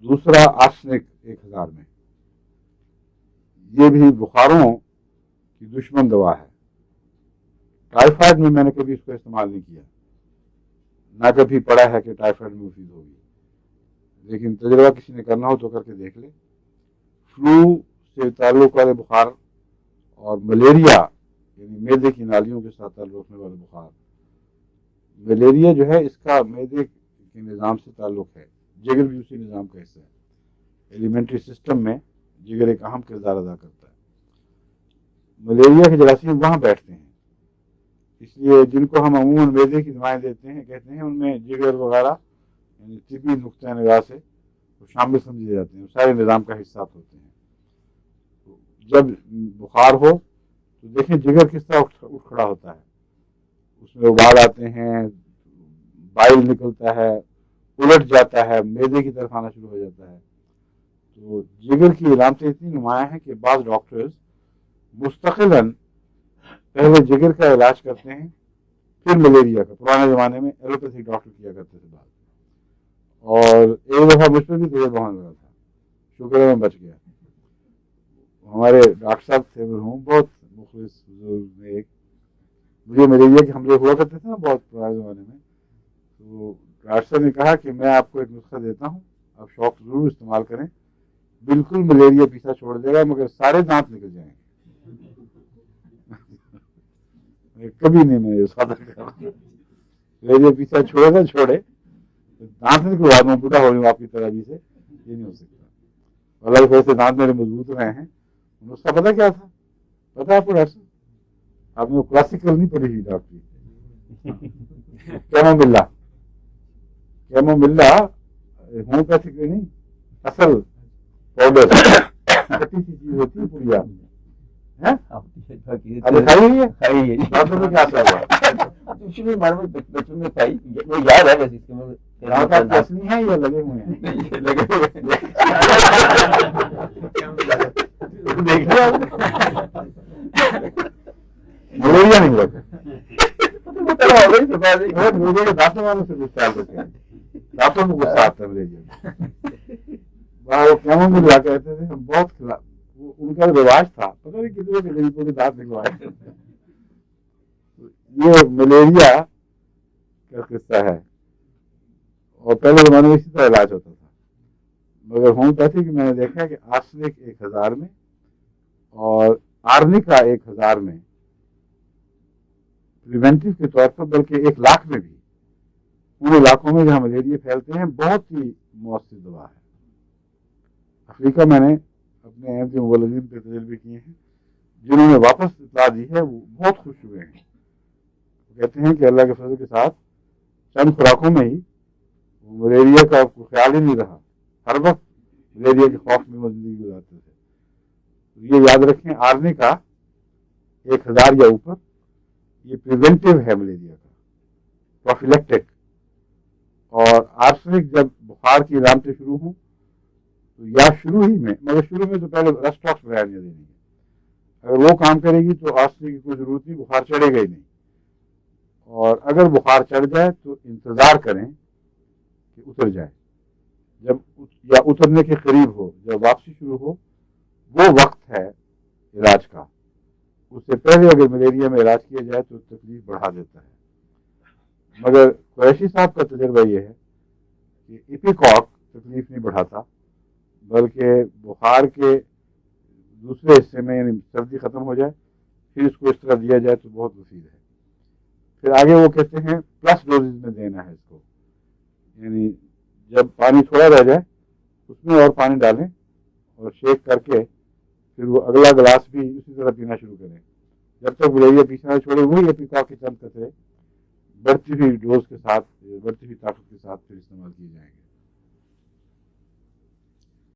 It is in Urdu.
دوسرا آرسنک 1000 میں. یہ بھی بخاروں کی دشمن دوا ہے. ٹائیفائڈ میں میں نے کبھی اس کو استعمال نہیں کیا، نہ کبھی پڑھا ہے کہ ٹائیفائڈ میں مفید ہوگی، لیکن تجربہ کسی نے کرنا ہو تو کر کے دیکھ لے. فلو سے تعلق والے بخار اور ملیریا یعنی معدے کی نالیوں کے ساتھ تعلق رکھنے والے بخار، ملیریا جو ہے اس کا معدے کے نظام سے تعلق ہے. جگر بھی اسی نظام کا حصہ ہے. ایلیمنٹری سسٹم میں جگر ایک اہم کردار ادا کرتا ہے. ملیریا کے جراثیم وہاں بیٹھتے ہیں، اس لیے جن کو ہم عموماً معدے کی دوائیں دیتے ہیں کہتے ہیں ان میں جگر وغیرہ یعنی طبی نقطۂ نگاہ سے وہ شامل سمجھے جاتے ہیں، سارے نظام کا حصہ ہوتے ہیں. جب بخار ہو تو دیکھیں جگر کس طرح اٹھ کھڑا ہوتا ہے، اس میں ابال آتے ہیں، بائل نکلتا ہے، الٹ جاتا ہے، معدے کی طرف آنا شروع ہو جاتا ہے. تو جگر کی علامتیں اتنی نمایاں ہیں کہ بعض ڈاکٹرز مستقلاً پہلے جگر کا علاج کرتے ہیں پھر ملیریا کا. پرانے زمانے میں ایلوپیتھک ڈاکٹر کیا کرتے تھے بعد. اور ایک دفعہ مجھ پہ بھی تجربہ ہونے لگا تھا، شکر ہے میں بچ گیا. ہمارے ڈاکٹر صاحب تھے مرحوم، بہت مخلص بزرگ میں، ایک مجھے ملیریا کے حملے ہوا کرتے تھے نا بہت پرانے زمانے میں. تو ڈاکٹر صاحب نے کہا کہ میں آپ کو ایک نسخہ دیتا ہوں، آپ شوق ضرور استعمال کریں، بالکل ملیریا پیچھا چھوڑ دے گا مگر سارے دانت نکل جائیں گے. کبھی نہیں میں اس قدر کر ملیریا پیچھا چھوڑے نہ چھوڑے، دانت نکلوا دوں بوڑھا ہو رہی ہوں آپ کی طرح بھی سے، یہ نہیں ہو سکتا. اللہ کی وجہ سے دانت میرے مضبوط رہے ہیں. اس کا پتہ کیا تھا؟ پتہ آپ کو ڈاکٹر صاحب؟ آپ نے کلاسیکل نہیں پڑھی ہوئی ڈاکٹری. کیموملا ہومیوپیتھک نہیں، اصل پاؤڈر چھوٹی سی چیز ہوتی ہے پوریا. ڈاکٹر نے کیا اثر ہوا؟ بچوں میں پائی وہ یاد ہے بس، اس کے اصلی ہیں یا لگے ہوئے ہیں؟ ملیریا نہیں ہوتا. مجھے کے دانتوں والوں سے غصہ آتے ہیں، دانتوں میں غصہ آتا ہے ملیریا. وہ کیموملا کہتے تھے، ہم بہت خلاف، ان کا رواج تھا، پتہ نہیں کتنے کے غریبوں کے دانت نکلوائے. یہ ملیریا کا قصہ ہے. اور پہلے زمانے میں اسی طرح علاج ہوتا تھا، مگر ہومیوپیتھی میں نے دیکھا کہ آرسنک 1000 میں اور آرنیکا 1000 میں پریونٹیو کے طور پر، بلکہ 1,00,000 میں بھی ان علاقوں میں جہاں ملیریا پھیلتے ہیں بہت ہی مؤثر دوا ہے. افریقہ میں نے اپنے اہم مولدین پہ تجربے کیے ہیں، جنہوں نے واپس اطلاع دی ہے وہ بہت خوش ہوئے ہیں. وہ کہتے ہیں کہ اللہ کے فضل کے ساتھ چند خوراکوں میں ہی ملیریا کا کوئی خیال ہی نہیں رہا، ہر وقت ملیریا کے خوف میں زندگی گزارتے تھے. یہ یاد رکھیں، آرنیکا 1000 یا اوپر یہ پریونٹیو ہے ملیریا کا، پروفیلیکٹک. اور آرسنک جب بخار کی علامتیں شروع ہوں تو یا شروع ہی میں، مگر شروع میں تو پہلے رسٹاکس برانڈیاں دینی ہے. اگر وہ کام کرے گی تو آرسنک کی کوئی ضرورت نہیں، بخار چڑھے گا ہی نہیں. اور اگر بخار چڑھ جائے تو انتظار کریں کہ اتر جائے. جب یا اترنے کے قریب ہو، جب واپسی شروع ہو، وہ وقت ہے علاج کا. اس سے پہلے اگر ملیریا میں علاج کیا جائے تو تکلیف بڑھا دیتا ہے. مگر قریشی صاحب کا تجربہ یہ ہے کہ ایپیکاک تکلیف نہیں بڑھاتا، بلکہ بخار کے دوسرے حصے میں یعنی سردی ختم ہو جائے پھر اس کو اس طرح دیا جائے تو بہت مفید ہے. پھر آگے وہ کہتے ہیں پلس ڈوزز میں دینا ہے اس کو، یعنی جب پانی تھوڑا رہ جائے اس میں اور پانی ڈالیں اور شیک کر کے پھر وہ اگلا گلاس بھی اسی طرح پینا شروع کریں. جب تک ملیریا پیچھے چھوڑے وہی ایپیکاک کے چند قطرے بڑھتی ہوئی ڈوز کے ساتھ، بڑھتی ہوئی طاقت کے ساتھ پھر استعمال کیے جائیں گے.